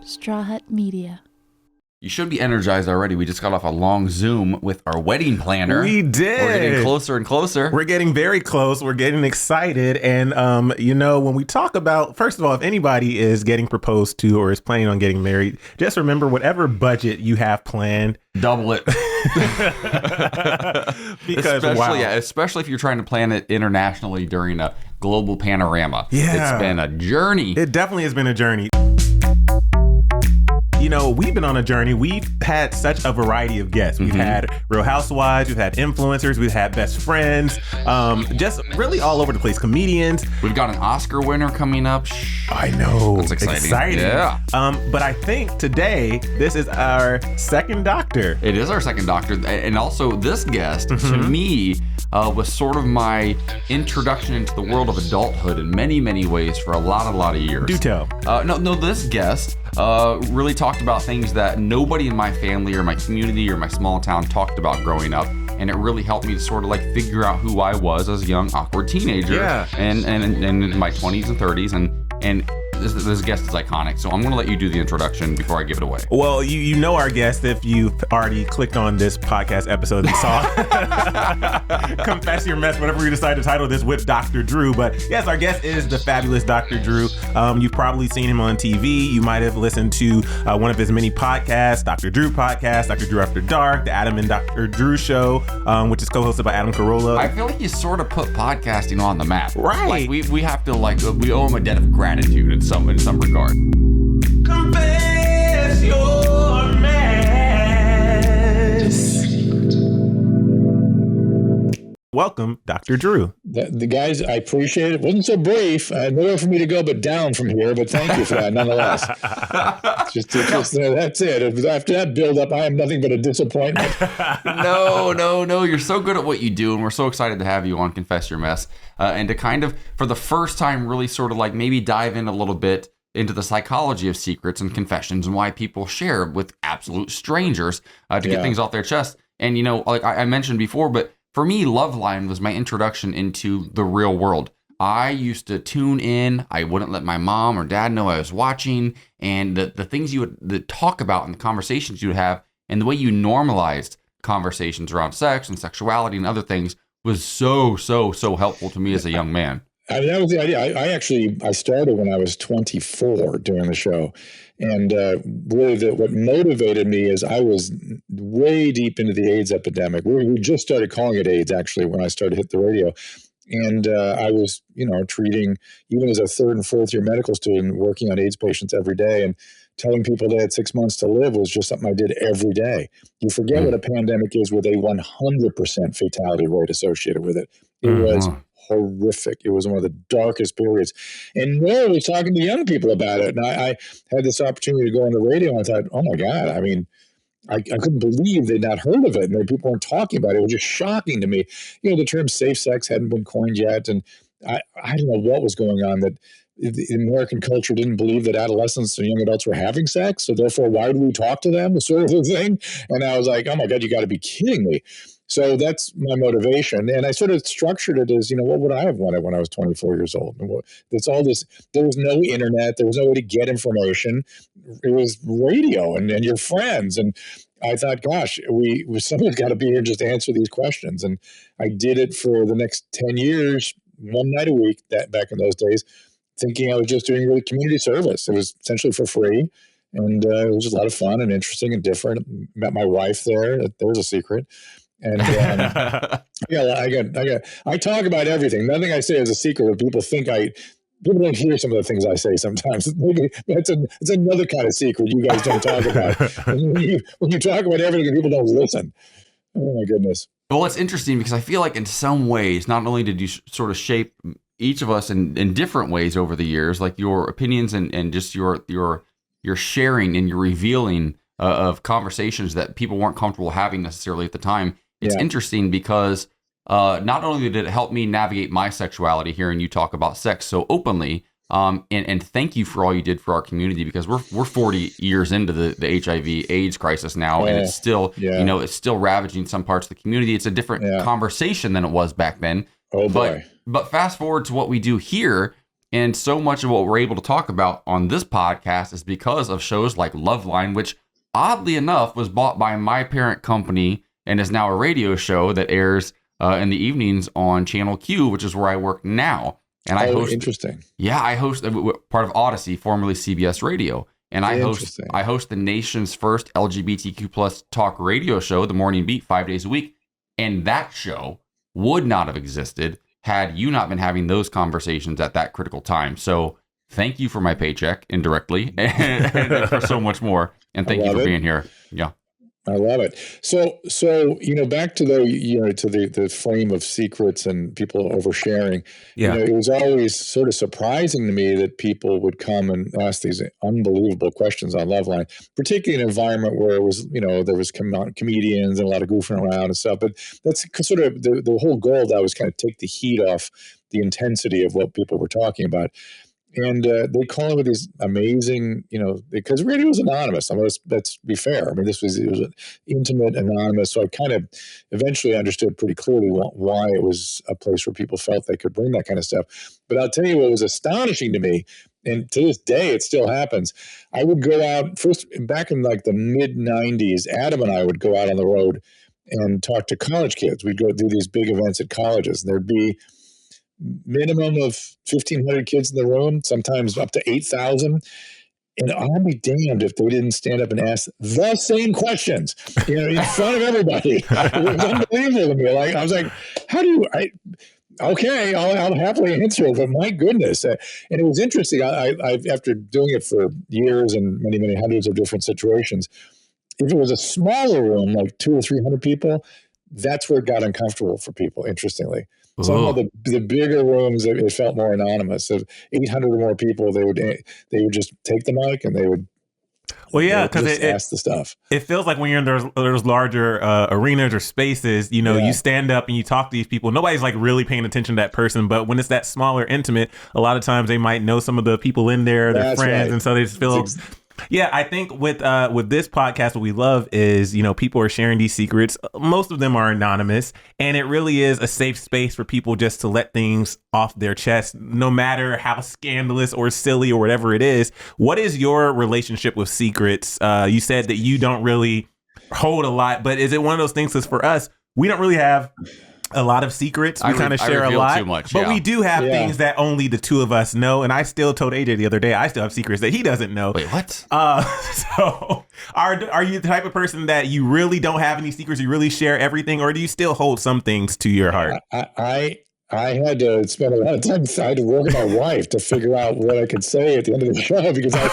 Straw Hut Media. You should be energized already. We just got off a long Zoom with our wedding planner. We did. We're getting closer and closer. We're getting very close. We're getting excited. And, when we talk about, first of all, if anybody is getting proposed to or is planning on getting married, just remember whatever budget you have planned, double it. Because, especially if you're trying to plan it internationally during a global panorama. Yeah. It's been a journey. It definitely has been a journey. We've been on a journey. We've had such a variety of guests. We've had Real Housewives, we've had influencers, we've had best friends, just really all over the place. Comedians. We've got an Oscar winner coming up. I know. That's exciting. Yeah. But I think today, this is our second doctor. It is our second doctor. And also this guest, to me, was sort of my introduction into the world of adulthood in many, many ways for a lot of years. Do tell. This guest really talked about things that nobody in my family or my community or my small town talked about growing up. And it really helped me to sort of like figure out who I was as a young, awkward teenager. Yeah. And in my 20s and 30s. And this guest is iconic. So I'm going to let you do the introduction before I give it away. Well, you know our guest if you've already clicked on this podcast episode and saw Confess Your Mess, whatever we decide to title this, with Dr. Drew. But yes, our guest is the fabulous Dr. Drew. You've probably seen him on TV. You might have listened to one of his many podcasts, Dr. Drew Podcast, Dr. Drew After Dark, the Adam and Dr. Drew Show, which is co-hosted by Adam Carolla. I feel like he sort of put podcasting on the map. Right. Like we have to we owe him a debt of gratitude in some regard. Confess your mess. Welcome, Dr. Drew. The guys, I appreciate it. It wasn't so brief. Nowhere for me to go but down from here, but thank you for that nonetheless. Just that's it. After that build-up, I am nothing but a disappointment. No. You're so good at what you do, and we're so excited to have you on Confess Your Mess, and to kind of, for the first time, really sort of like maybe dive in a little bit into the psychology of secrets and confessions and why people share with absolute strangers to get things off their chest. And, like I mentioned before, but for me, Loveline was my introduction into the real world. I used to tune in. I wouldn't let my mom or dad know I was watching. And the things you would talk about and the conversations you would have and the way you normalized conversations around sex and sexuality and other things was so helpful to me as a young man. I mean, that was the idea. I started when I was 24 doing the show. And really what motivated me is I was way deep into the AIDS epidemic. We just started calling it AIDS, actually, when I started to hit the radio. And I was, treating, even as a third and fourth year medical student, working on AIDS patients every day. And telling people they had 6 months to live was just something I did every day. You forget what a pandemic is with a 100% fatality rate associated with it. It was horrific. It was one of the darkest periods. And I was talking to young people about it. And I had this opportunity to go on the radio, and I thought, oh my God, I mean, I couldn't believe they'd not heard of it. And people weren't talking about it. It was just shocking to me. The term safe sex hadn't been coined yet. And I don't know what was going on, that the American culture didn't believe that adolescents and young adults were having sex. So therefore, why would we talk to them? Sort of a thing. And I was like, oh my God, you got to be kidding me. So that's my motivation. And I sort of structured it as, what would I have wanted when I was 24 years old? It's all this, there was no internet. There was no way to get information. It was radio and your friends. And I thought, gosh, someone's got to be here just to answer these questions. And I did it for the next 10 years, one night a week, back in those days, thinking I was just doing really community service. It was essentially for free. And it was just a lot of fun and interesting and different. Met my wife there. There's a secret. And I talk about everything. Nothing I say is a secret. People don't hear some of the things I say sometimes. Maybe it's another kind of secret you guys don't talk about. when you talk about everything, people don't listen. Oh my goodness. Well, it's interesting because I feel like in some ways, not only did you sort of shape each of us in different ways over the years, like your opinions and just your sharing and your revealing of conversations that people weren't comfortable having necessarily at the time. It's interesting because not only did it help me navigate my sexuality, hearing you talk about sex so openly, and thank you for all you did for our community, because we're 40 years into the HIV/AIDS crisis now, and it's still it's still ravaging some parts of the community. It's a different conversation than it was back then. Oh boy! But fast forward to what we do here, And so much of what we're able to talk about on this podcast is because of shows like Loveline, which oddly enough was bought by my parent company and is now a radio show that airs in the evenings on Channel Q, which is where I work now. And I host. Interesting. Yeah, I host part of Odyssey, formerly CBS Radio, and I host the nation's first LGBTQ plus talk radio show, The Morning Beat, 5 days a week. And that show would not have existed had you not been having those conversations at that critical time. So thank you for my paycheck indirectly and for so much more. And thank you for being here. Yeah. I love it. So, back to the frame of secrets and people oversharing. Yeah. It was always sort of surprising to me that people would come and ask these unbelievable questions on Loveline, particularly in an environment where it was, there was comedians and a lot of goofing around and stuff. But that's sort of the whole goal of that was kind of take the heat off the intensity of what people were talking about. And they call it with these amazing, because radio is anonymous. I mean, let's be fair. I mean, it was an intimate, anonymous. So I kind of eventually understood pretty clearly why it was a place where people felt they could bring that kind of stuff. But I'll tell you what was astonishing to me, and to this day it still happens. I would go out first back in like the mid 90s. Adam and I would go out on the road and talk to college kids. We'd go do these big events at colleges, and there'd be minimum of 1,500 kids in the room, sometimes up to 8,000. And I'll be damned if they didn't stand up and ask the same questions, in front of everybody. It was unbelievable to me. Like, I was like, okay, I'll happily answer it, but my goodness. And it was interesting. I after doing it for years and many, many hundreds of different situations, if it was a smaller room, like 200 or 300 people, that's where it got uncomfortable for people, interestingly. Some of the bigger rooms, it felt more anonymous. Of 800 or more people, they would just take the mic and they would. Well, yeah, because it ask the stuff. It feels like when you're in those larger arenas or spaces, you stand up and you talk to these people. Nobody's like really paying attention to that person, but when it's that smaller, intimate, a lot of times they might know some of the people in there, their friends, right. And so they just feel. Yeah, I think with this podcast, what we love is, people are sharing these secrets. Most of them are anonymous, and it really is a safe space for people just to let things off their chest, no matter how scandalous or silly or whatever it is. What is your relationship with secrets? You said that you don't really hold a lot, but is it one of those things? Because for us, we don't really have a lot of secrets. We kind of share a lot, too much, but we do have things that only the two of us know. And I still told AJ the other day, I still have secrets that he doesn't know. Wait, what? So are you the type of person that you really don't have any secrets? You really share everything, or do you still hold some things to your heart? I had to spend a lot of time. I had to work with my wife to figure out what I could say at the end of the show, because I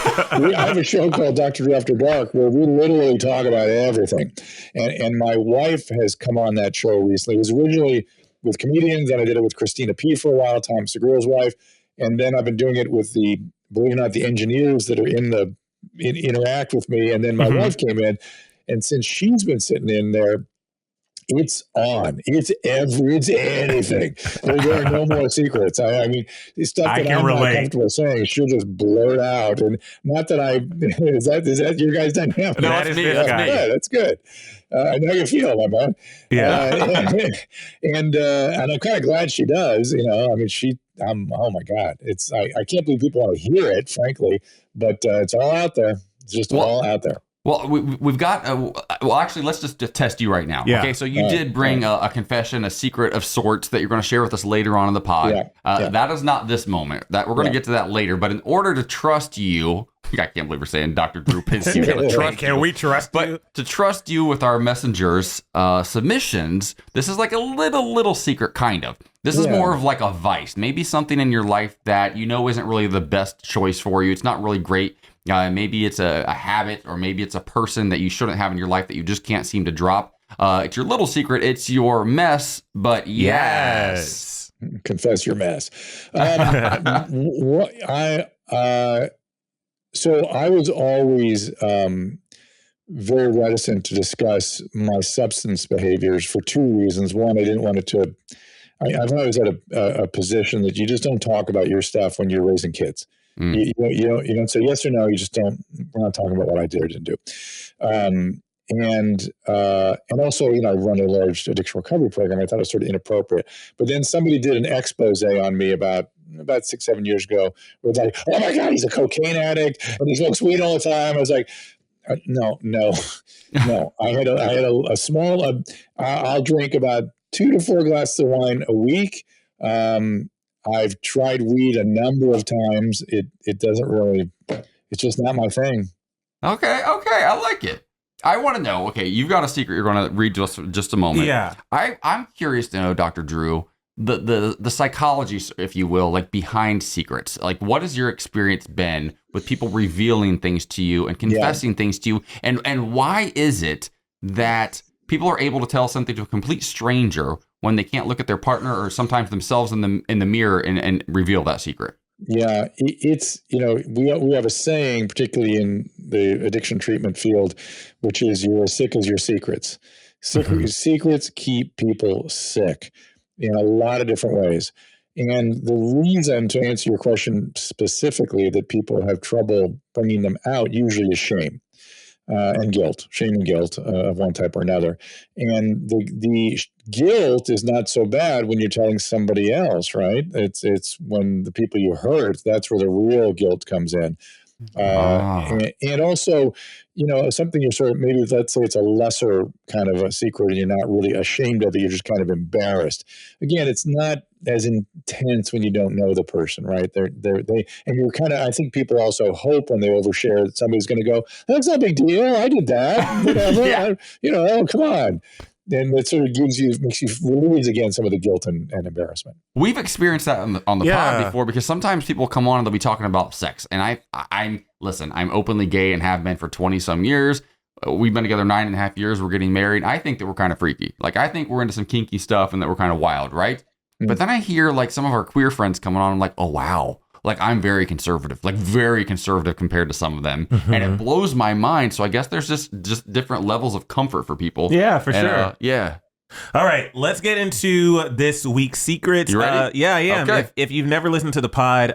have a show called Dr. Drew After Dark where we literally talk about everything. And my wife has come on that show recently. It was originally with comedians, and I did it with Christina P. for a while, Tom Segura's wife. And then I've been doing it with believe it or not, the engineers that are interact with me. And then my wife came in, and since she's been sitting in there, it's on. It's anything. There are no more secrets. I mean, stuff that I'm not comfortable saying, she'll just blurt out. And not that is that your guys' dynamic? No, that's me. That's good. I know you feel, my man. Yeah. And I'm kind of glad she does. I mean, oh my God, I can't believe people want to hear it, frankly, but it's all out there. It's just all out there. Well, we've got, actually, let's just test you right now. Yeah. Okay, so you did bring a confession, a secret of sorts that you're going to share with us later on in the pod. That is not this moment. We're going to get to that later. But in order to trust you, I can't believe we're saying Dr. Drew Pinsky. Can we trust you? But to trust you with our messengers submissions, this is like a little secret, kind of. This is more of like a vice. Maybe something in your life that isn't really the best choice for you. It's not really great. Maybe it's a habit, or maybe it's a person that you shouldn't have in your life that you just can't seem to drop. It's your little secret. It's your mess, but yes. Confess your mess. So I was always very reticent to discuss my substance behaviors for two reasons. One, I didn't want it to. I've always had a position that you just don't talk about your stuff when you're raising kids. You don't say yes or no. You just don't. We're not talking about what I did or didn't do. And also, I run a large addiction recovery program. I thought it was sort of inappropriate. But then somebody did an expose on me about about 6-7 years ago, were like, oh my God, he's a cocaine addict and he smokes weed all the time. I was like, no. I had a small, I'll drink about 2 to 4 glasses of wine a week. I've tried weed a number of times. It doesn't really, it's just not my thing. Okay. I like it. I want to know, okay, you've got a secret you're going to read to us in just a moment. Yeah. I'm curious to know, Dr. Drew, the psychology, if you will, like behind secrets. Like, what has your experience been with people revealing things to you and confessing things to you? And why is it that people are able to tell something to a complete stranger when they can't look at their partner or sometimes themselves in the mirror and reveal that secret? Yeah, it's, we have a saying, particularly in the addiction treatment field, which is you're as sick as your secrets. Secrets keep people sick in a lot of different ways. And the reason, to answer your question specifically, that people have trouble bringing them out usually is shame. And guilt, shame and guilt of one type or another. And the guilt is not so bad when you're telling somebody else, right? It's when the people you hurt, that's where the real guilt comes in. And also, something you're sort of, maybe let's say it's a lesser kind of a secret and you're not really ashamed of it, you're just kind of embarrassed. Again, it's not as intense when you don't know the person, right? And you're kind of, I think people also hope when they overshare that somebody's going to go, that's not a big deal. I did that. Whatever. Yeah. Come on. And it sort of makes you release again some of the guilt and embarrassment. We've experienced that on the pod before, because sometimes people come on and they'll be talking about sex. And I'm openly gay and have been for 20 some years. We've been together 9.5 years. We're getting married. I think that we're kind of freaky. Like, I think we're into some kinky stuff and that we're kind of wild, right? Mm-hmm. But then I hear like some of our queer friends coming on. I'm like, oh, wow. Like, I'm very conservative compared to some of them. Mm-hmm. And it blows my mind. So I guess there's just different levels of comfort for people. Yeah, for sure. Yeah. All right, let's get into this week's secrets. You ready? Yeah, I am. Okay. If you've never listened to the pod,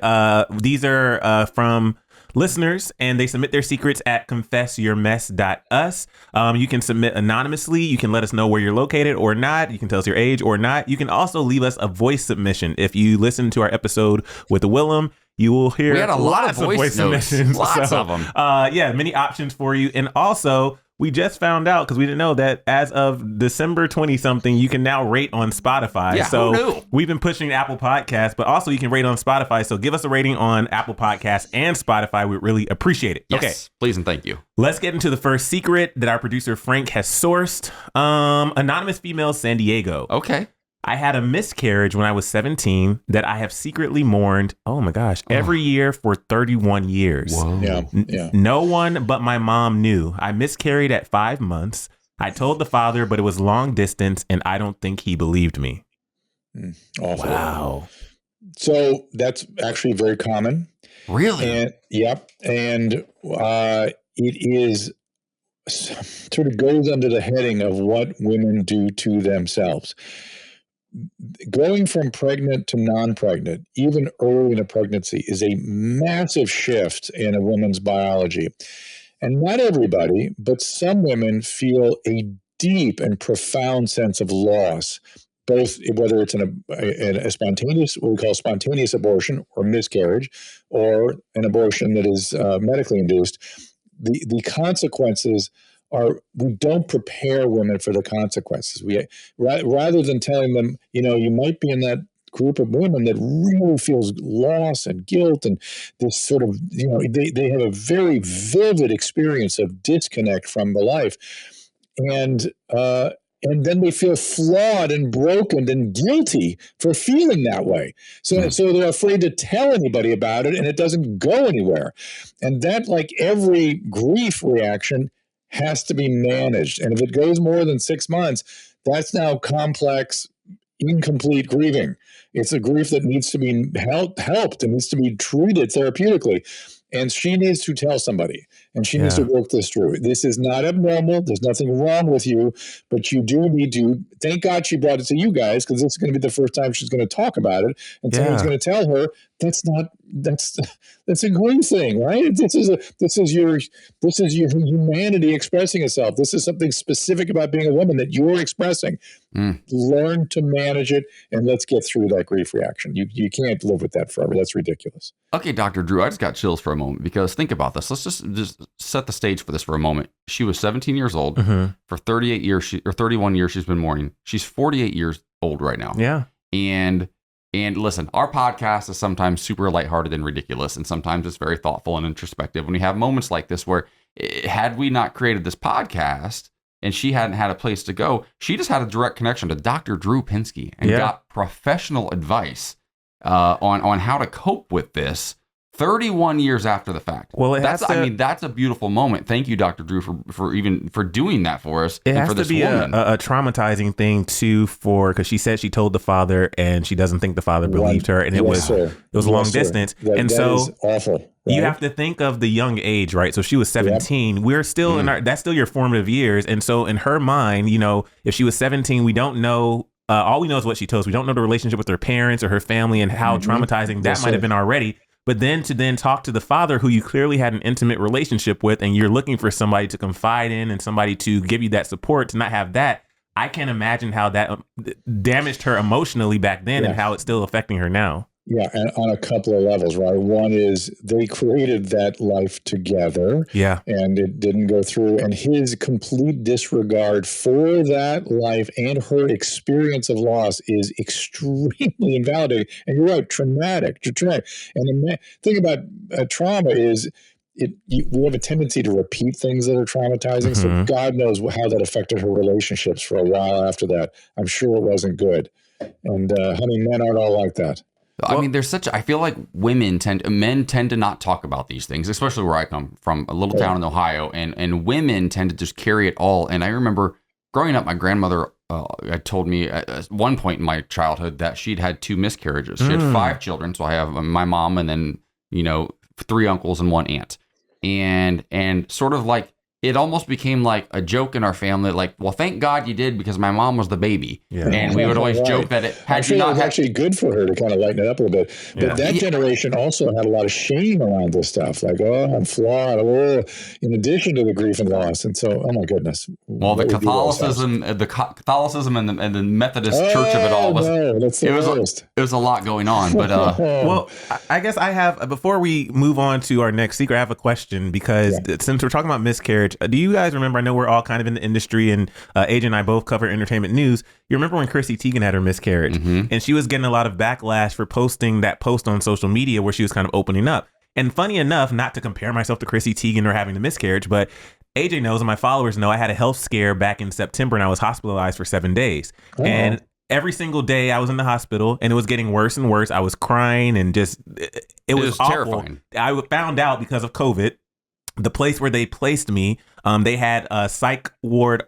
these are from listeners, and they submit their secrets at confessyourmess.us. You can submit anonymously. You can let us know where you're located or not. You can tell us your age or not. You can also leave us a voice submission. If you listen to our episode with the Willem, you will hear we had lots of voice submissions. Lots of them. Many options for you. And also, we just found out, because we didn't know, that as of December 20-something, you can now rate on Spotify. Yeah, so who knew? We've been pushing Apple Podcasts, but also you can rate on Spotify. So give us a rating on Apple Podcasts and Spotify. We'd really appreciate it. Yes, okay, please and thank you. Let's get into the first secret that our producer Frank has sourced. Anonymous female, San Diego. Okay. I had a miscarriage when I was 17 that I have secretly mourned, every year for 31 years. Whoa. Yeah. No one but my mom knew. I miscarried at 5 months. I told the father, but it was long distance, and I don't think he believed me. Awful. Wow. So that's actually very common. Really? And it is sort of goes under the heading of what women do to themselves. Going from pregnant to non-pregnant, even early in a pregnancy, is a massive shift in a woman's biology. And not everybody, but some women feel a deep and profound sense of loss, both whether it's a spontaneous, what we call spontaneous abortion or miscarriage, or an abortion that is medically induced. The consequences we don't prepare women for the consequences. Rather than telling them, you might be in that group of women that really feels loss and guilt and this sort of, they have a very vivid experience of disconnect from the life. And then they feel flawed and broken and guilty for feeling that way. So they're afraid to tell anybody about it, and it doesn't go anywhere. And that, like every grief reaction, has to be managed. And if it goes more than 6 months, that's now complex, incomplete grieving. It's a grief that needs to be helped and needs to be treated therapeutically. And she needs to tell somebody, and she needs to work this through. This is not abnormal. There's nothing wrong with you, but you do need to, thank God she brought it to you guys, because this is going to be the first time she's going to talk about it. And someone's going to tell her, that's not that's a great thing, right? This is your humanity expressing itself. This is something specific about being a woman that you're expressing. Learn to manage it, and let's get through that grief reaction. You can't live with that forever. That's ridiculous. Okay, Dr. Drew, I just got chills for a moment because think about this. Let's just set the stage for this for a moment. She was 17 years old. For 38 years, or 31 years, she's been mourning. She's 48 years old right now. Yeah. And listen, our podcast is sometimes super lighthearted and ridiculous, and sometimes it's very thoughtful and introspective. When we have moments like this where had we not created this podcast and she hadn't had a place to go, she just had a direct connection to Dr. Drew Pinsky and got professional advice on how to cope with this 31 years after the fact. Well, that's a beautiful moment. Thank you, Dr. Drew, for doing that for us. It and has for to this be woman. a traumatizing thing too, because she said she told the father and she doesn't think the father believed her, and it was long distance, and so is awful. Right? You have to think of the young age, right? So she was 17. We're still that's still your formative years, and so in her mind, if she was 17, we don't know. All we know is what she told us. We don't know the relationship with her parents or her family and how traumatizing that might have been already. But then to talk to the father who you clearly had an intimate relationship with, and you're looking for somebody to confide in and somebody to give you that support, to not have that, I can't imagine how that damaged her emotionally back then and how it's still affecting her now. Yeah, and on a couple of levels, right? One is they created that life together, and it didn't go through. And his complete disregard for that life and her experience of loss is extremely invalidating. And you're right, traumatic. And the thing about trauma is we have a tendency to repeat things that are traumatizing. So God knows how that affected her relationships for a while after that. I'm sure it wasn't good. And honey, men aren't all like that. I mean, I feel like men tend to not talk about these things, especially where I come from, a little town in Ohio, and women tend to just carry it all. And I remember growing up, my grandmother had told me at one point in my childhood that she'd had 2 miscarriages. She had 5 children. So I have my mom and then, 3 uncles and 1 aunt. And sort of like, it almost became like a joke in our family, like, well, thank God you did because my mom was the baby. Yeah. And we would always joke that it had it was actually good for her to kind of lighten it up a little bit. But that generation also had a lot of shame around this stuff. Like, oh, I'm flawed. Oh, in addition to the grief and loss. And so, oh my goodness. Well, the Catholicism and the Methodist Church of it all was a lot going on. But well, I guess I have, before we move on to our next secret, I have a question because since we're talking about miscarriage, do you guys remember, I know we're all kind of in the industry and AJ and I both cover entertainment news. You remember when Chrissy Teigen had her miscarriage and she was getting a lot of backlash for posting that post on social media where she was kind of opening up. And funny enough, not to compare myself to Chrissy Teigen or having the miscarriage, but AJ knows and my followers know I had a health scare back in September and I was hospitalized for 7 days. Oh. And every single day I was in the hospital and it was getting worse and worse. I was crying and just, it was awful. Terrifying. I found out because of COVID, the place where they placed me, they had a psych ward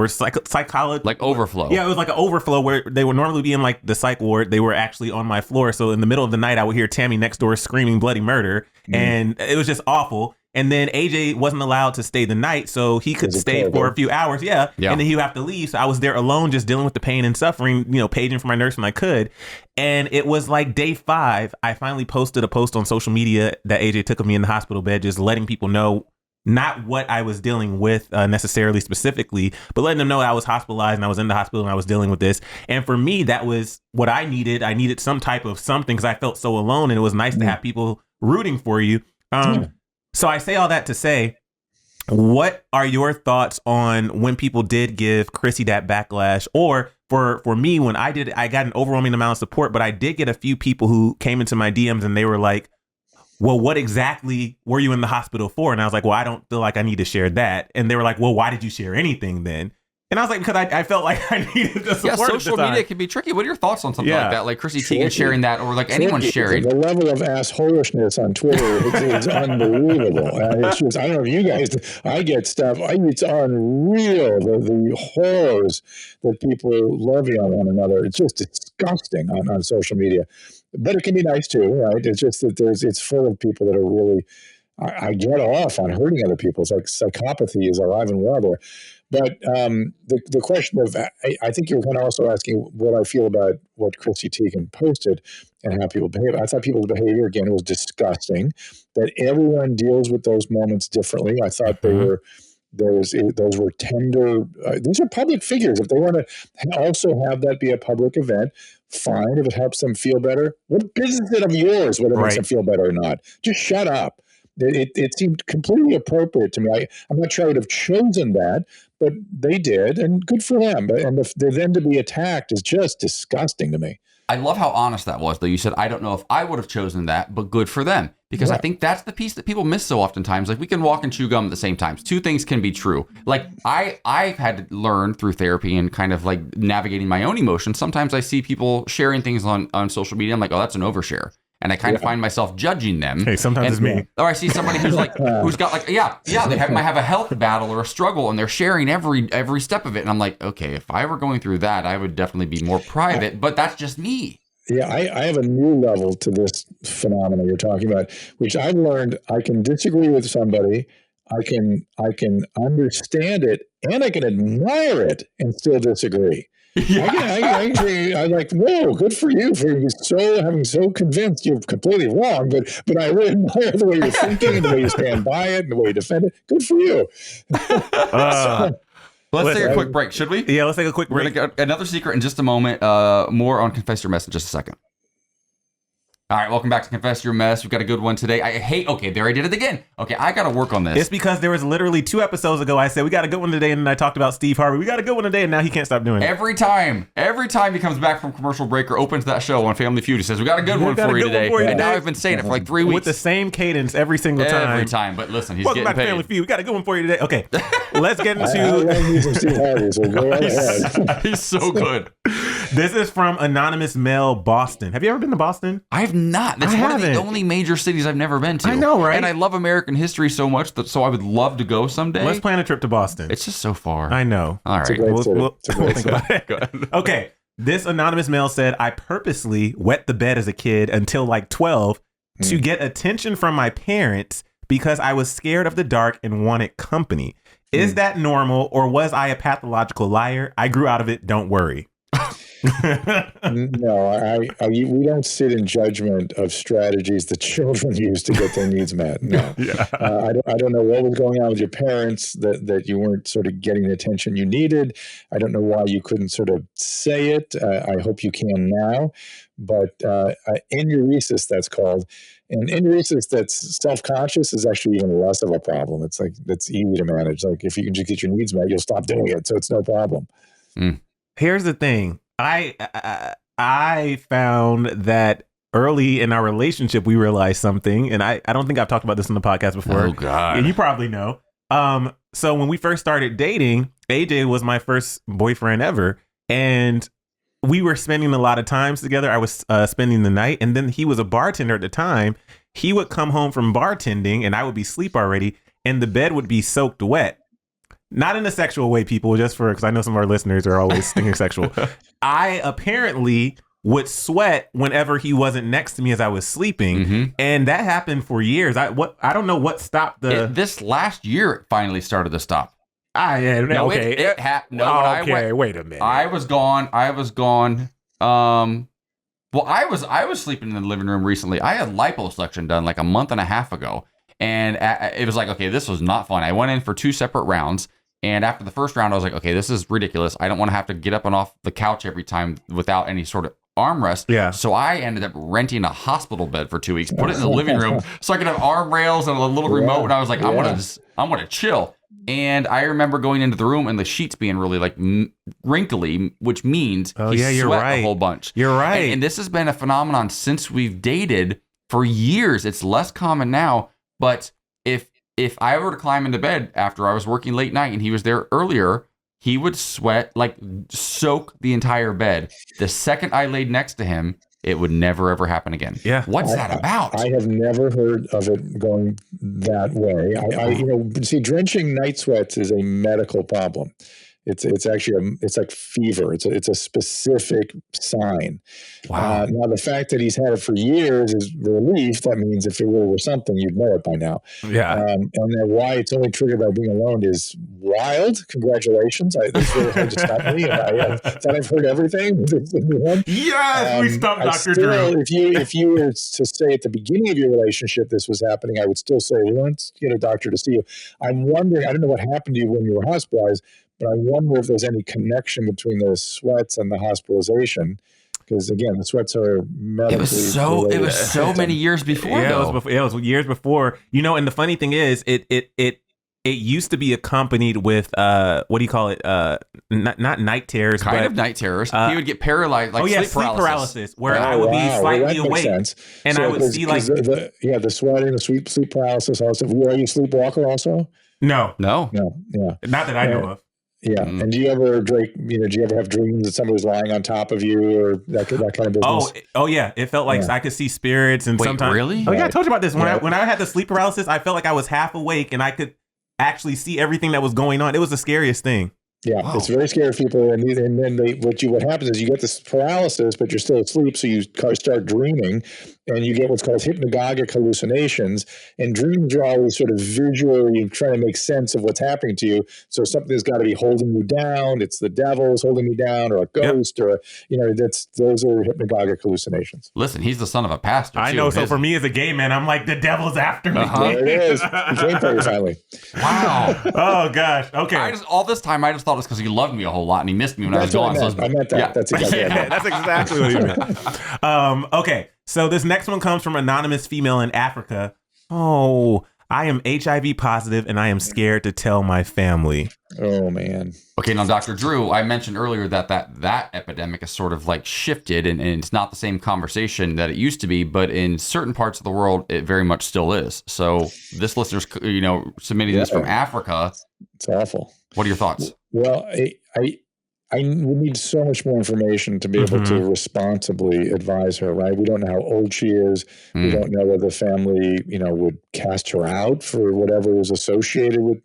psychology. Like overflow. Yeah, it was like an overflow where they would normally be in like the psych ward. They were actually on my floor. So in the middle of the night, I would hear Tammy next door screaming bloody murder. And it was just awful. And then AJ wasn't allowed to stay the night, so he could stay for a few hours. Yeah. And then he would have to leave. So I was there alone, just dealing with the pain and suffering, paging for my nurse when I could. And it was like day 5. I finally posted a post on social media that AJ took of me in the hospital bed, just letting people know not what I was dealing with necessarily specifically, but letting them know I was hospitalized and I was in the hospital and I was dealing with this. And for me, that was what I needed. I needed some type of something because I felt so alone and it was nice to have people rooting for you. So I say all that to say, what are your thoughts on when people did give Chrissy that backlash? Or for me, when I got an overwhelming amount of support, but I did get a few people who came into my DMs and they were like, well, what exactly were you in the hospital for? And I was like, well, I don't feel like I need to share that. And they were like, well, why did you share anything then? And I was like, because I felt like I needed the support. Yeah, social media can be tricky. What are your thoughts on something like that? Like Chrissy Teigen sharing that, or like anyone sharing? The level of assholishness on Twitter is unbelievable. It's just, I don't know if you guys, I get stuff. It's unreal, the horrors that people levy on one another. It's just disgusting on social media. But it can be nice too, right? It's just that it's full of people that are really, I get off on hurting other people. It's like psychopathy is alive and well there. But the question of, I think you're kind of also asking what I feel about what Chrissy Teigen posted and how people behave. I thought people's behavior, again, was disgusting, that everyone deals with those moments differently. I thought they were, those were tender, these are public figures. If they want to also have that be a public event, fine. If it helps them feel better, what business is it of yours whether it makes them feel better or not? Just shut up. It seemed completely appropriate to me. I'm not sure I would have chosen that, but they did, and good for them. And then to be attacked is just disgusting to me. I love how honest that was, though. You said, I don't know if I would have chosen that, but good for them. Because I think that's the piece that people miss so oftentimes. Like, we can walk and chew gum at the same time. Two things can be true. Like, I've had to learn through therapy and kind of like navigating my own emotions. Sometimes I see people sharing things on social media. I'm like, oh, that's an overshare. And I kind of find myself judging them. Hey, sometimes it's me. Or I see somebody who's like, who's got like, they might have a health battle or a struggle, and they're sharing every step of it. And I'm like, okay, if I were going through that, I would definitely be more private. But that's just me. Yeah, I have a new level to this phenomenon you're talking about, which I've learned. I can disagree with somebody. I can understand it, and I can admire it, and still disagree. Yeah. I'm like, whoa, good for you for having so convinced you're completely wrong, but I really admire the way you're thinking and the way you stand by it and the way you defend it. Good for you. Let's take a quick break, should we? Yeah, let's take a quick break. We're going to get another secret in just a moment. More on Confess Your Mess in just a second. All right, welcome back to Confess Your Mess. We've got a good one today. Okay, there I did it again. Okay, I got to work on this. It's because there was literally 2 episodes ago I said, we got a good one today, and then I talked about Steve Harvey. We got a good one today, and now he can't stop doing it. Every time he comes back from commercial break or opens that show on Family Feud, he says, we got a good one for you today. And now I've been saying it for like 3 weeks. With the same cadence every single time. Every time, but listen, he's welcome getting paid. Welcome back to Family Feud. We got a good one for you today. Okay, let's get into... I love using Steve Harvey, so go ahead. He's so good. This is from Anonymous Male, Boston. Have you ever been to Boston? I have not. That's one of the only major cities I've never been to. I know, right? And I love American history so much so I would love to go someday. Let's plan a trip to Boston. It's just so far. I know. All right. We'll think about it. Okay. This anonymous male said, I purposely wet the bed as a kid until like 12 to get attention from my parents because I was scared of the dark and wanted company. Is that normal, or was I a pathological liar? I grew out of it. Don't worry. No, we don't sit in judgment of strategies that children use to get their needs met. No, I don't know what was going on with your parents that you weren't sort of getting the attention you needed. I don't know why you couldn't sort of say it. I hope you can now, but enuresis, that's called. And enuresis that's self-conscious is actually even less of a problem. It's like, that's easy to manage. Like, if you can just get your needs met, you'll stop doing it. So it's no problem. Here's the thing. I found that early in our relationship, we realized something, and I don't think I've talked about this on the podcast before. Oh, God. And you probably know. So when we first started dating, AJ was my first boyfriend ever, and we were spending a lot of times together. I was spending the night, and then he was a bartender at the time. He would come home from bartending, and I would be asleep already, and the bed would be soaked wet. Not in a sexual way, people, just because I know some of our listeners are always thinking sexual. I apparently would sweat whenever he wasn't next to me as I was sleeping. And that happened for years. I don't know what stopped this last year it finally started to stop. Okay. It happened. No, wait a minute. I was gone. Well, I was sleeping in the living room recently. I had liposuction done like a month and a half ago. And it was like, okay, this was not fun. I went in for 2 separate rounds. And after the first round, I was like, okay, this is ridiculous. I don't want to have to get up and off the couch every time without any sort of armrest. Yeah. So I ended up renting a hospital bed for 2 weeks, put it in the living room so I could have arm rails and a little remote. And I was like, I'm gonna chill. And I remember going into the room and the sheets being really like wrinkly, which means he sweat a whole bunch. You're right. And this has been a phenomenon since we've dated for years. It's less common now, but if I were to climb into bed after I was working late night and he was there earlier, he would sweat, like soak the entire bed. The second I laid next to him, it would never, ever happen again. Yeah. What's that about? I have never heard of it going that way. See, drenching night sweats is a medical problem. It's actually it's like fever. It's a specific sign. Wow. Now the fact that he's had it for years is relief. That means if it really were something, you'd know it by now. Yeah. And then why it's only triggered by being alone is wild. Congratulations. It's really hard to stop me. I've heard everything. Yes, we stumped Dr. Drew. If you were to say at the beginning of your relationship this was happening, I would still say, let's get a doctor to see you. I'm wondering, I don't know what happened to you when you were hospitalized, but I wonder if there's any connection between the sweats and the hospitalization. Because again, the sweats are medically. It was so many years before. Yeah, it was years before. And the funny thing is, it used to be accompanied with what do you call it? Not night terrors, kind of night terrors. He would get paralyzed, like sleep paralysis, where I would be slightly awake, and I would see like the sweating, the sleep paralysis. Also, are you a sleepwalker also? No, yeah, not that I know of. Yeah, and do you ever do you ever have dreams that somebody was lying on top of you or that kind of business? Oh yeah, it felt like I could see spirits and sometimes. Really? Oh yeah, I told you about this. When I had the sleep paralysis, I felt like I was half awake and I could actually see everything that was going on. It was the scariest thing. Yeah, It's very scary for people, and then what happens is you get this paralysis, but you're still asleep, so you start dreaming, and you get what's called hypnagogic hallucinations. And dreams are always sort of visually trying to make sense of what's happening to you. So something's got to be holding you down. It's the devil is holding me down, or a ghost, or those are hypnagogic hallucinations. Listen, he's the son of a pastor. I know. So for me as a gay man, I'm like, the devil's after me. There it is. He came for you finally. Wow. Oh gosh. Okay. All this time I just thought it was because he loved me a whole lot and he missed me when I was gone. I meant that. Yeah. That's exactly yeah, that's exactly what he meant. Okay. So this next one comes from anonymous female in Africa. Oh, I am HIV positive and I am scared to tell my family. Oh man. Okay, now Dr. Drew, I mentioned earlier that epidemic is sort of like shifted and it's not the same conversation that it used to be, but in certain parts of the world it very much still is. So this listener's submitting this from Africa. It's awful. What are your thoughts? Well, I would need so much more information to be able to responsibly advise her, right? We don't know how old she is. We don't know whether the family, would cast her out for whatever was associated with,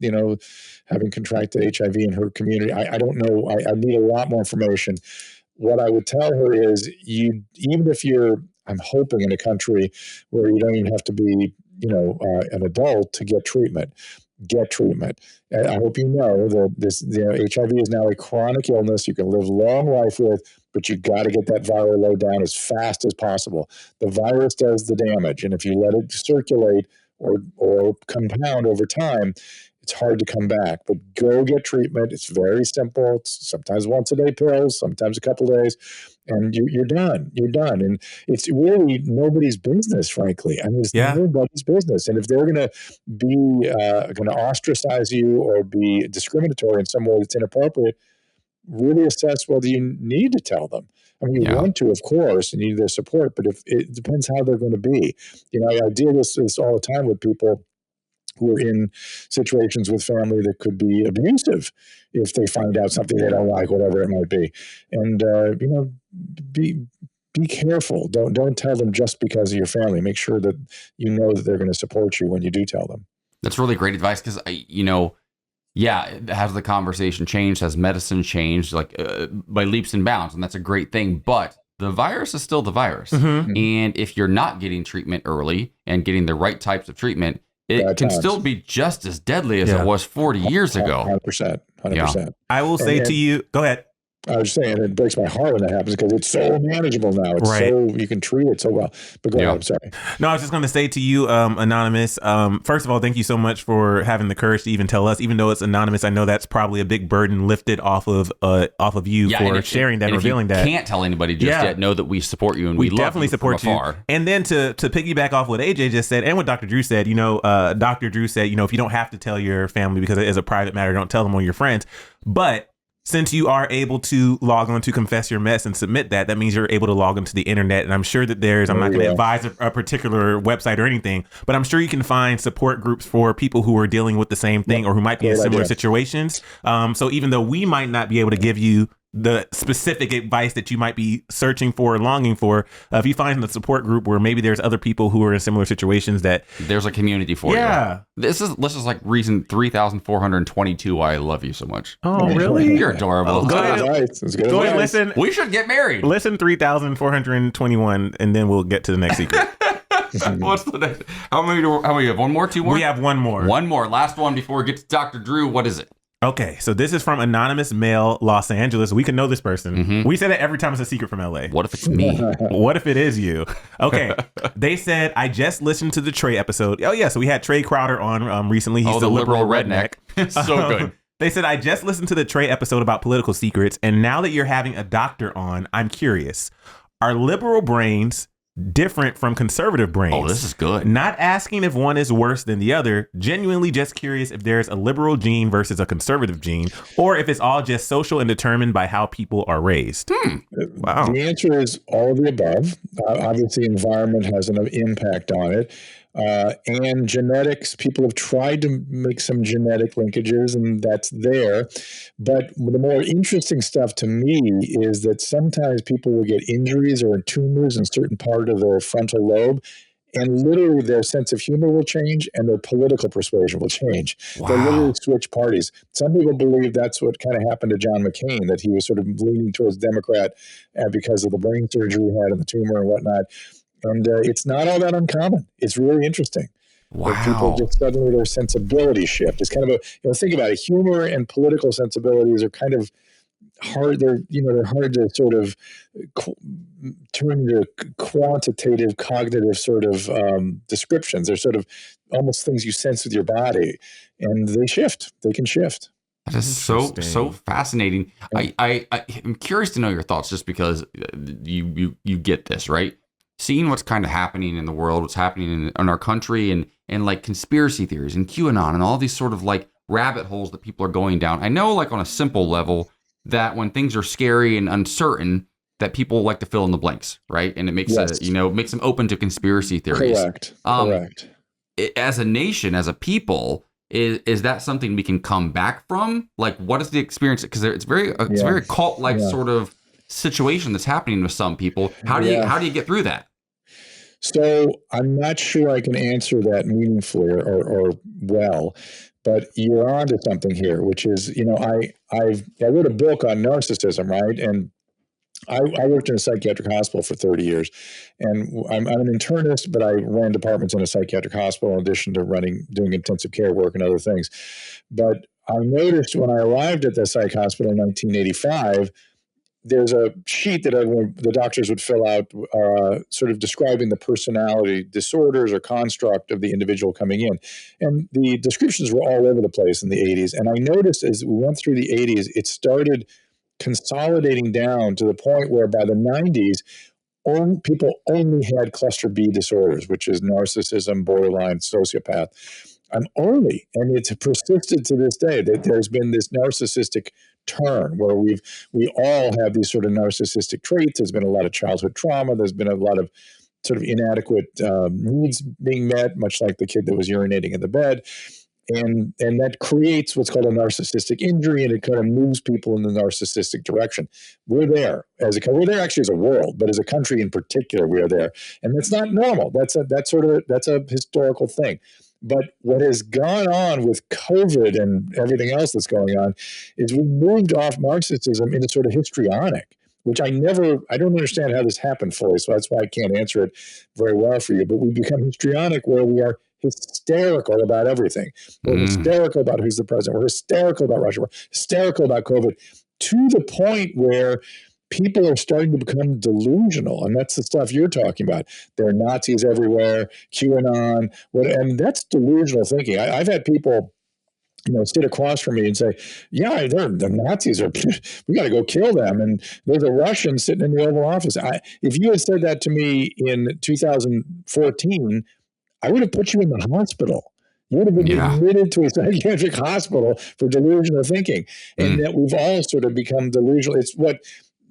having contracted HIV in her community. I don't know. I need a lot more information. What I would tell her is even if I'm hoping in a country where you don't even have to be, an adult to get treatment. Get treatment. And I hope you know that this HIV is now a chronic illness you can live a long life with, but you got to get that viral load down as fast as possible. The virus does the damage, and if you let it circulate or compound over time, it's hard to come back. But go get treatment. It's very simple. It's sometimes once a day pills, sometimes a couple of days, and you're done. You're done. And it's really nobody's business, frankly. I mean, it's nobody's business. And if they're going to be going to ostracize you or be discriminatory in some way that's inappropriate, really assess whether you need to tell them. I mean, you want to, of course, and you need their support, but if it depends how they're going to be. I deal with this all the time with people who are in situations with family that could be abusive if they find out something they don't like, whatever it might be. And, be careful. Don't tell them just because of your family. Make sure that you know that they're going to support you when you do tell them. That's really great advice because, has the conversation changed? Has medicine changed by leaps and bounds? And that's a great thing. But the virus is still the virus. Mm-hmm. And if you're not getting treatment early and getting the right types of treatment, it can still be just as deadly as it was 40 years ago. 100%. Yeah. I will say to you, go ahead. I was just saying, it breaks my heart when that happens because it's so manageable now. It's so, you can treat it so well. But go ahead, I'm sorry. No, I was just going to say to you, Anonymous, first of all, thank you so much for having the courage to even tell us, even though it's anonymous. I know that's probably a big burden lifted off of you for sharing that, revealing that. Can't tell anybody just yet. Know that we support you and we love definitely you support from you. afar. And then to piggyback off what AJ just said and what Dr. Drew said, Dr. Drew said, if you don't have to tell your family because it is a private matter, don't tell them on your friends. But since you are able to log on to Confess Your Mess and submit that means you're able to log into the internet. And I'm sure that I'm not going to advise a particular website or anything, but I'm sure you can find support groups for people who are dealing with the same thing or who might be in similar situations. So even though we might not be able to give you the specific advice that you might be searching for or longing for, if you find the support group where maybe there's other people who are in similar situations, that there's a community for you. Yeah. This is like reason 3,422 why I love you so much. Oh, really? You're adorable. Go ahead. Go ahead, listen. We should get married. Listen 3,421, and then we'll get to the next secret. What's the next? How many do we have? One more? Two more? We have one more. One more. Last one before we get to Dr. Drew. What is it? Okay, so this is from Anonymous Male, Los Angeles. We can know this person. Mm-hmm. We say that every time it's a secret from LA. What if it's me? What if it is you? Okay, they said, I just listened to the Trey episode. Oh, yeah, so we had Trey Crowder on recently. He's the liberal redneck. So good. They said, I just listened to the Trey episode about political secrets, and now that you're having a doctor on, I'm curious. Are liberal brains different from conservative brains? Oh, this is good. Not asking if one is worse than the other, genuinely just curious if there's a liberal gene versus a conservative gene, or if it's all just social and determined by how people are raised. Wow. The answer is all of the above. Obviously, environment has an impact on it. And genetics, people have tried to make some genetic linkages, and that's there. But the more interesting stuff to me is that sometimes people will get injuries or tumors in certain part of their frontal lobe, and literally their sense of humor will change and their political persuasion will change. Wow. They'll literally switch parties. Some people believe that's what kind of happened to John McCain, that he was sort of leaning towards Democrat because of the brain surgery he had and the tumor and whatnot. And it's not all that uncommon. It's really interesting. Wow. People just suddenly their sensibility shift. It's kind of think about it. Humor and political sensibilities are kind of hard. They're hard to sort of turn into quantitative, cognitive sort of descriptions. They're sort of almost things you sense with your body, and they shift. They can shift. That is so fascinating. I'm curious to know your thoughts, just because you get this, right? Seeing what's kind of happening in the world, what's happening in our country, and like conspiracy theories and QAnon and all these sort of like rabbit holes that people are going down. I know, like on a simple level, that when things are scary and uncertain, that people like to fill in the blanks, right? And it makes makes them open to conspiracy theories. Correct. As a nation, as a people, is that something we can come back from? Like, what is the experience? Because it's very cult-like sort of situation that's happening with some people. How do you get through that? So I'm not sure I can answer that meaningfully or well, but you're onto something here, which is, I wrote a book on narcissism, right? And I worked in a psychiatric hospital for 30 years, and I'm an internist, but I ran departments in a psychiatric hospital in addition to doing intensive care work and other things. But I noticed when I arrived at the psych hospital in 1985, there's a sheet that the doctors would fill out sort of describing the personality disorders or construct of the individual coming in. And the descriptions were all over the place in the 80s. And I noticed as we went through the 80s, it started consolidating down to the point where by the 90s, people only had cluster B disorders, which is narcissism, borderline, sociopath. And it's persisted to this day that there's been this narcissistic turn where we all have these sort of narcissistic traits. There's been a lot of childhood trauma. There's been a lot of sort of inadequate needs being met, much like the kid that was urinating in the bed. And that creates what's called a narcissistic injury, and it kind of moves people in the narcissistic direction. We're there we're there actually as a world, but as a country in particular, we are there. And that's not normal. That's a historical thing. But what has gone on with COVID and everything else that's going on is we moved off narcissism into sort of histrionic, which I don't understand how this happened fully. So that's why I can't answer it very well for you. But we become histrionic where we are hysterical about everything. We're hysterical about who's the president. We're hysterical about Russia. We're hysterical about COVID, to the point where people are starting to become delusional. And that's the stuff you're talking about. There are Nazis everywhere, QAnon, and that's delusional thinking. I've had people sit across from me and say, yeah, the Nazis we got to go kill them. And there's a Russian sitting in the Oval Office. If you had said that to me in 2014, I would have put you in the hospital. You would have been admitted to a psychiatric hospital for delusional thinking. And that we've all sort of become delusional. It's what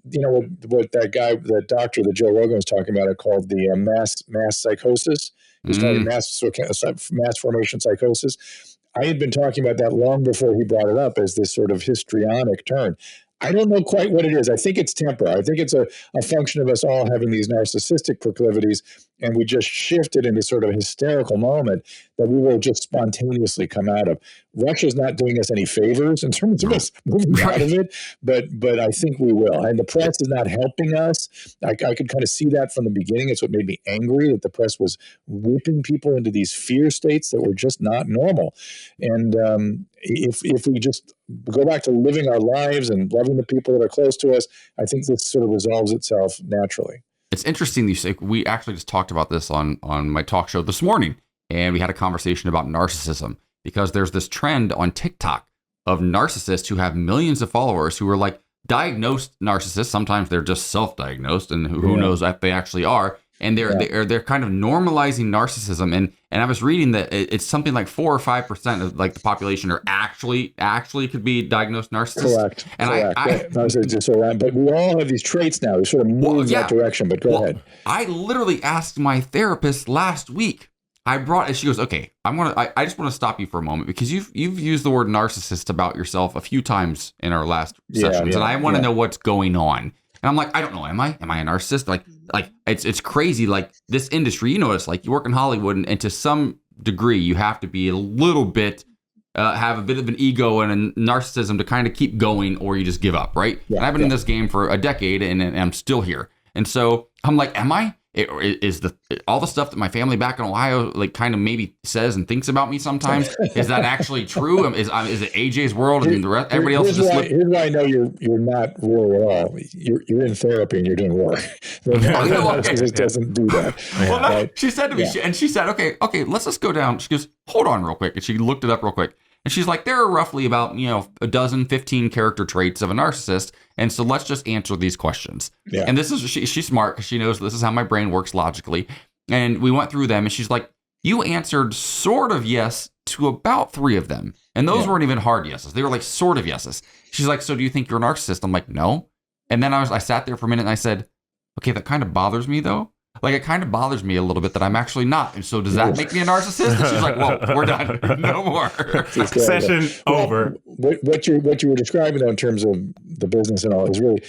that guy, that doctor that Joe Rogan was talking about, called the mass psychosis. He's talking mass formation psychosis. I had been talking about that long before he brought it up as this sort of histrionic turn. I don't know quite what it is. I think it's temporary. I think it's a function of us all having these narcissistic proclivities, and we just shifted into sort of a hysterical moment that we will just spontaneously come out of. Russia's not doing us any favors in terms of us moving out of it, but I think we will. And the press is not helping us. I could kind of see that from the beginning. It's what made me angry, that the press was whipping people into these fear states that were just not normal. And if we just go back to living our lives and loving the people that are close to us, I think this sort of resolves itself naturally. It's interesting you say, we actually just talked about this on my talk show this morning, and we had a conversation about narcissism, because there's this trend on TikTok of narcissists who have millions of followers who are like diagnosed narcissists. Sometimes they're just self-diagnosed, and who knows if they actually are. And they're kind of normalizing narcissism. And I was reading that it's something like 4 or 5% of like the population are actually could be diagnosed narcissists. Correct. And correct. But we all have these traits now. We sort of move in that direction. But go ahead. I literally asked my therapist last week. She goes, okay, I just want to stop you for a moment, because you've used the word narcissist about yourself a few times in our last sessions, and I want to know what's going on. And I'm like, I don't know. Am I a narcissist? Like it's crazy. Like this industry, you notice, like you work in Hollywood, and to some degree, you have to be a little bit, have a bit of an ego and a narcissism to kind of keep going, or you just give up, right? Yeah, and I've been in this game for a decade, and I'm still here. And so I'm like, am I? Is all the stuff that my family back in Ohio like kind of maybe says and thinks about me sometimes, is that actually true? Is it AJ's world and the rest, everybody else is just here's why I know you're not really at all. You're in therapy and you're doing work. It doesn't do that. Well, no, she said to me, she said, okay, let's just go down. She goes, hold on real quick, and she looked it up real quick. And she's like, there are roughly about, a dozen, 15 character traits of a narcissist. And so let's just answer these questions. Yeah. And this is, she's smart, because she knows this is how my brain works logically. And we went through them, and she's like, you answered sort of yes to about 3 of them. And those weren't even hard yeses. They were like sort of yeses. She's like, so do you think you're a narcissist? I'm like, no. And then I sat there for a minute, and I said, okay, that kind of bothers me though. Like, it kind of bothers me a little bit that I'm actually not. And so does that make me a narcissist? And she's like, well, we're done. No more. Session over. What you were describing, though, in terms of the business and all, is really,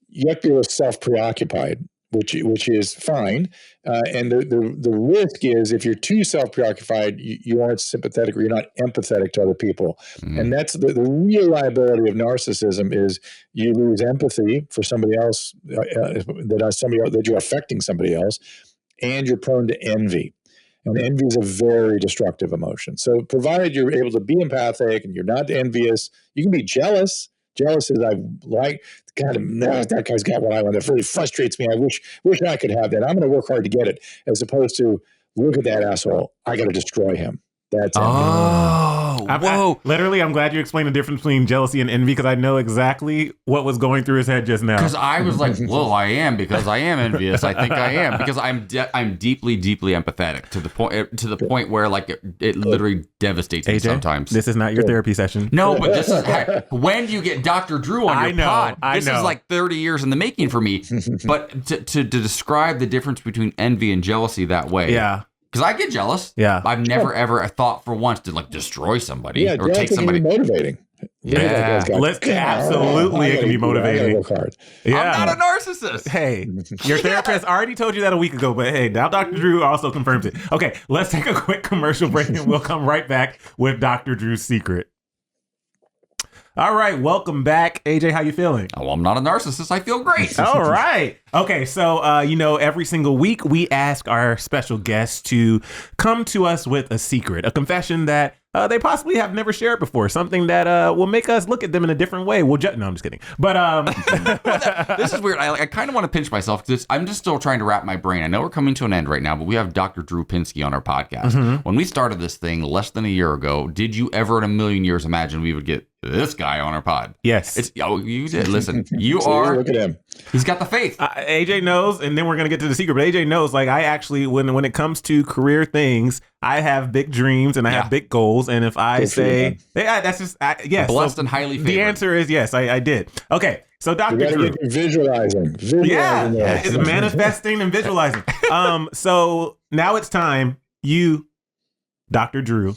you have to be self-preoccupied, which is fine. And the risk is, if you're too self-preoccupied, you aren't sympathetic, or you're not empathetic to other people. Mm. And that's the real liability of narcissism, is you lose empathy for somebody else, that you're affecting somebody else, and you're prone to envy. And envy is a very destructive emotion. So provided you're able to be empathic and you're not envious, you can be jealous. Jealous is, I like, God, that guy's got what I want. It really frustrates me. I wish I could have that. I'm going to work hard to get it, as opposed to, look at that asshole, I got to destroy him. That's whoa. Literally, I'm glad you explained the difference between jealousy and envy, because I know exactly what was going through his head just now. Because I was like, well, I am, because I am envious. I think I am, because I'm deeply, deeply empathetic to the point where like it literally devastates me sometimes. This is not your therapy session. No, but this is when you get Dr. Drew on your pod. This is like 30 years in the making for me. But to describe the difference between envy and jealousy that way. Yeah. Because I get jealous. Yeah. I've never ever thought for once to like destroy somebody or take somebody. Motivating. Yeah. Absolutely, it can be motivating. Work hard. Yeah. I'm not a narcissist. Hey, your therapist already told you that a week ago, but hey, now Dr. Drew also confirms it. Okay, let's take a quick commercial break, and we'll come right back with Dr. Drew's secret. All right, welcome back. AJ, how you feeling? Oh, well, I'm not a narcissist. I feel great. All right. Okay, so, every single week we ask our special guests to come to us with a secret, a confession that they possibly have never shared before, something that will make us look at them in a different way. No, I'm just kidding. But this is weird. I kind of want to pinch myself, because I'm just still trying to wrap my brain. I know we're coming to an end right now, but we have Dr. Drew Pinsky on our podcast. Mm-hmm. When we started this thing less than a year ago, did you ever in a million years imagine we would get this guy on our pod? Yes. You did. Listen, you are. Look at him. He's got the faith. AJ knows, and then we're going to get to the secret, but AJ knows, like, I actually, when it comes to career things, I have big dreams and I have big goals. And if I say, that's just, yes. Blessed and highly favored. The answer is yes, I did. Okay. So Dr. Drew. Visualizing. It's manifesting and visualizing. So now it's time, Dr. Drew,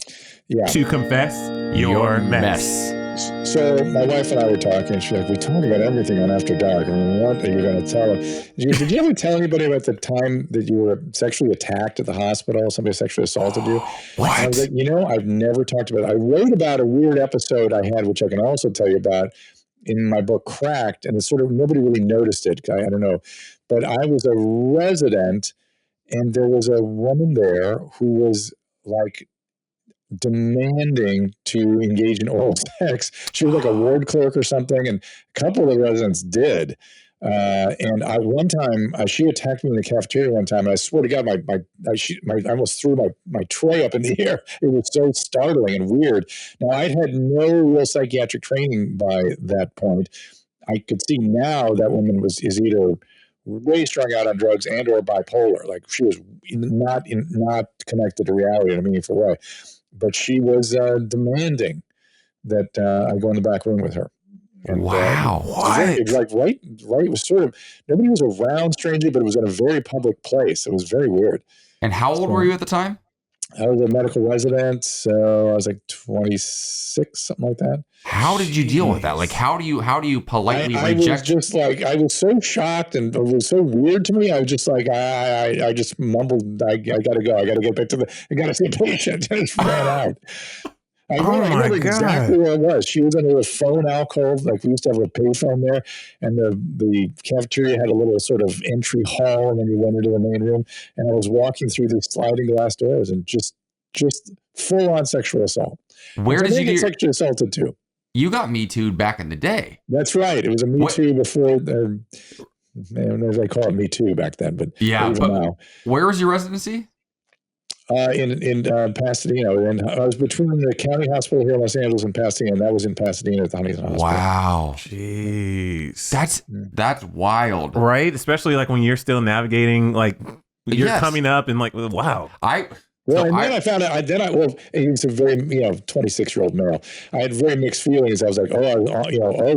to confess your mess. So my wife and I were talking, and she's like, we talk about everything on After Dark. I mean, what are you going to tell her? She goes, did you ever tell anybody about the time that you were sexually attacked at the hospital? Somebody sexually assaulted you? What? And I was like, I've never talked about it. I wrote about a weird episode I had, which I can also tell you about in my book, Cracked, and it's sort of, nobody really noticed it. I don't know. But I was a resident, and there was a woman there who was like demanding to engage in oral sex. She was like a ward clerk or something, and a couple of the residents did. And one time, she attacked me in the cafeteria one time, and I swear to God, I almost threw my tray up in the air. It was so startling and weird. Now, I'd had no real psychiatric training by that point. I could see now that woman is either way strung out on drugs and or bipolar. Like, she was not connected to reality in a meaningful way. But she was demanding that I go in the back room with her. And, wow. It was like right. It was sort of, nobody was around, strangely, but it was in a very public place. It was very weird. And how old were you at the time? I was a medical resident, so I was like 26, something like that. How did you deal with that? Like, how do you politely reject? I was just like, I was so shocked, and it was so weird to me. I was just like, I just mumbled, I gotta go. I gotta get back I gotta see a patient. I just ran out. I remember exactly where it was. She was under a phone alcove. Like, we used to have a payphone there, and the cafeteria had a little sort of entry hall, and then you went into the main room. And I was walking through these sliding glass doors, and just full on sexual assault. Where did you get sexually assaulted too? You got Me Too'd back in the day. That's right. It was a Me Too before. They call it Me Too back then, but yeah. But now. Where was your residency? In Pasadena. And I was between the county hospital here in Los Angeles and Pasadena. And that was in Pasadena at the Huntington Hospital. Wow. Jeez. That's wild. Right? Especially like when you're still navigating, like you're coming up and like, wow. Then I found out. He was a very 26-year-old male. I had very mixed feelings. I was like,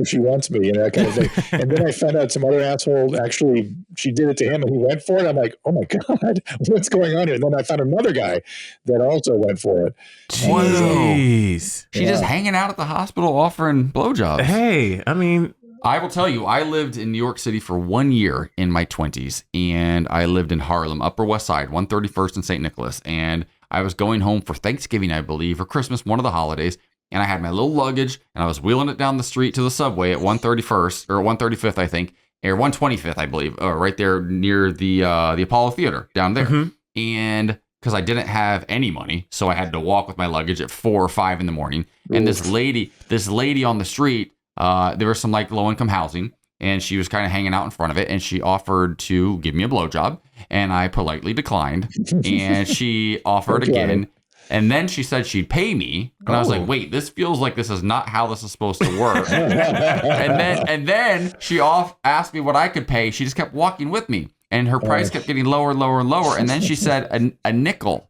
she wants me, and that kind of thing. And then I found out some other asshole actually, she did it to him, and he went for it. I'm like, oh my God, what's going on here? And then I found another guy that also went for it. Jeez, she's just hanging out at the hospital offering blowjobs. Hey, I mean. I will tell you, I lived in New York City for 1 year in my 20s, and I lived in Harlem, Upper West Side, 131st and St. Nicholas, and I was going home for Thanksgiving, I believe, or Christmas, one of the holidays, and I had my little luggage, and I was wheeling it down the street to the subway at 131st, or 135th, I think, or 125th, I believe, right there near the Apollo Theater down there, and because I didn't have any money, so I had to walk with my luggage at 4 or 5 in the morning, and this lady on the street, there was some like low income housing, and she was kind of hanging out in front of it, and she offered to give me a blowjob, and I politely declined, and she offered again, and then she said she'd pay me, and I was like, wait, this feels like this is not how this is supposed to work. and then she asked me what I could pay. She just kept walking with me, and her price kept getting lower and lower and lower, and then she said a nickel.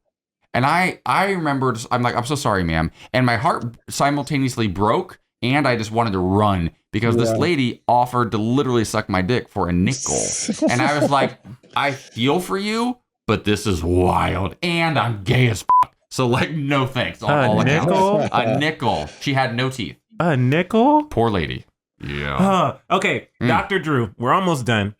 And I remember, I'm like, I'm so sorry, ma'am, and my heart simultaneously broke. And I just wanted to run because this lady offered to literally suck my dick for a nickel. And I was like, I feel for you, but this is wild. And I'm gay as fuck. So, like, no thanks. A nickel? A nickel. She had no teeth. A nickel? Poor lady. Yeah. Okay, Dr. Drew, we're almost done.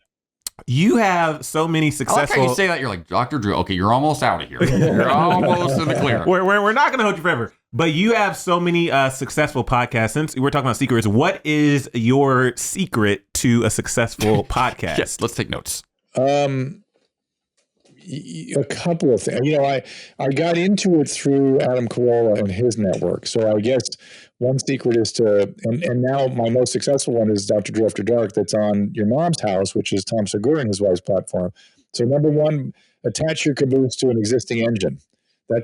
You have so many successful. I like how you say that. You're like, Dr. Drew. Okay, you're almost out of here. You're almost in the clear. We're not going to hold you forever. But you have so many successful podcasts. Since we're talking about secrets, what is your secret to a successful podcast? Yes, let's take notes. A couple of things. I got into it through Adam Carolla and his network. So I guess one secret is and now my most successful one is Dr. Drew After Dark, that's on Your Mom's House, which is Tom Segura and his wife's platform. So number one, attach your caboose to an existing engine.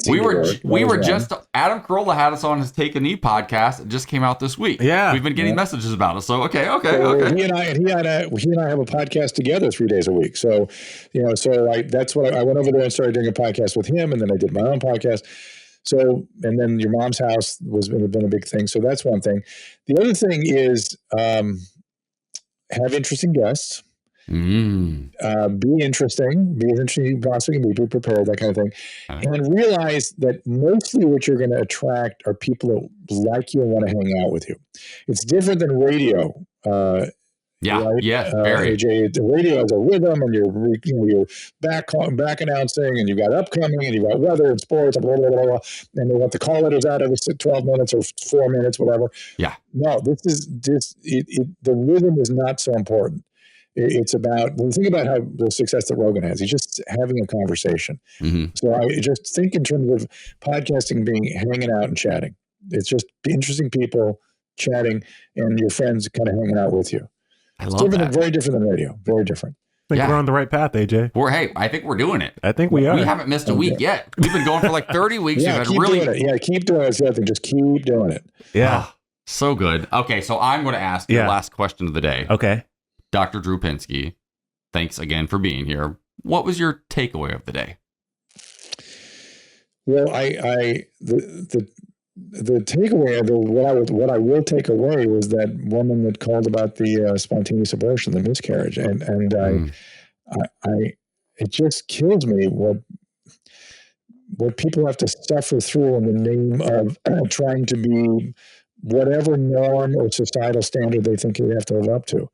We were just Adam Carolla had us on his Take a Knee podcast. It just came out this week. Yeah, we've been getting messages about it. So okay. He and I have a podcast together 3 days a week. So, that's what I went over there and started doing a podcast with him, and then I did my own podcast. So, and then Your Mom's House has been a big thing. So that's one thing. The other thing is have interesting guests. Be interesting, possibly be prepared, that kind of thing. And realize that mostly what you're going to attract are people that like you and want to hang out with you. It's different than radio. Right? Yes, very. AJ, the radio has a rhythm, and you're back announcing, and you've got upcoming, and you've got weather and sports, and blah, blah, blah, blah, and they want the call letters out every 12 minutes or 4 minutes, whatever. Yeah. No, the rhythm is not so important. It's about, when you think about how the success that Rogan has, he's just having a conversation. So I just think in terms of podcasting being hanging out and chatting. It's just interesting people chatting and your friends kind of hanging out with you. I love that. Very different than radio. Very different. I think we're on the right path, AJ. I think we're doing it. I think we are. We haven't missed a week yet. We've been going for like 30 weeks. Yeah, keep doing it. Yeah, keep doing it. Just keep doing it. Yeah. So good. Okay, so I'm going to ask the last question of the day. Okay. Dr. Drew Pinsky, thanks again for being here. What was your takeaway of the day? Well, the takeaway, what I will take away was that woman that called about the spontaneous abortion, the miscarriage, and it just kills me what people have to suffer through in the name of trying to be whatever norm or societal standard they think they have to live up to.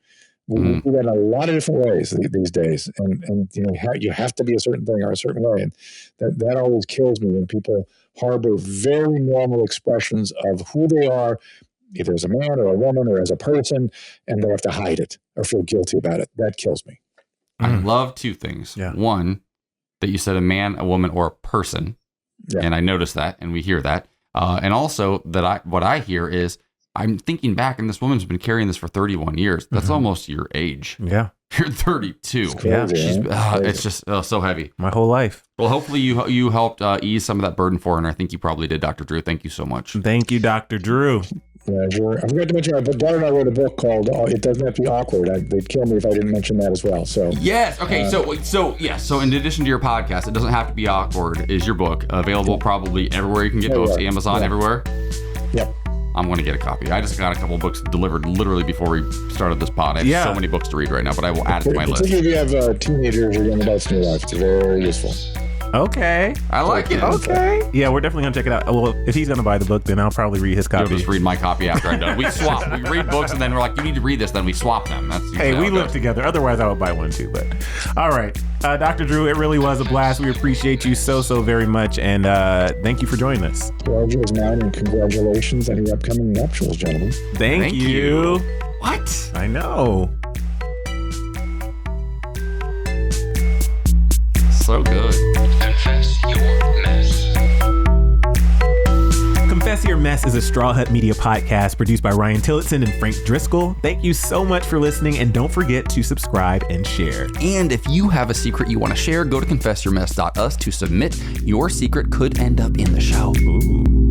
We do that in a lot of different ways these days, and you have to be a certain thing or a certain way, and that always kills me when people harbor very normal expressions of who they are, either as a man or a woman or as a person, and they have to hide it or feel guilty about it. That kills me. I love two things. Yeah. One, that you said a man, a woman, or a person, and I noticed that, and we hear that, and also that what I hear is, I'm thinking back, and this woman's been carrying this for 31 years. That's almost your age. Yeah. You're 32. It's just so heavy. My whole life. Well, hopefully you helped ease some of that burden for her, and I think you probably did, Dr. Drew. Thank you so much. Thank you, Dr. Drew. Yeah, I forgot to mention, my daughter and I wrote a book called It Doesn't Have to Be Awkward. They'd kill me if I didn't mention that as well. So yes. Okay. So in addition to your podcast, It Doesn't Have to Be Awkward is your book, available probably everywhere you can get books, Amazon, everywhere. Yep. I'm going to get a copy. I just got a couple books delivered literally before we started this pod. I have so many books to read right now, but I will add it to my list. Particularly if you have teenagers or young adults in your life, it's very useful. Okay. I like it. Okay. Yeah, we're definitely going to check it out. Well, if he's going to buy the book, then I'll probably read his copy. You'll just read my copy after I'm done. We swap. We read books, and then we're like, you need to read this, then we swap them. That's we live together. Otherwise, I would buy one too. But all right. Dr. Drew, it really was a blast. We appreciate you so very much. And thank you for joining us. Pleasure is mine, and congratulations on your upcoming nuptials, gentlemen. Thank you. What? I know. So good. Confess Your Mess. Confess Your Mess is a Straw Hut Media podcast produced by Ryan Tillotson and Frank Driscoll. Thank you so much for listening, and don't forget to subscribe and share. And if you have a secret you want to share, go to confessyourmess.us to submit. Your secret could end up in the show. Ooh.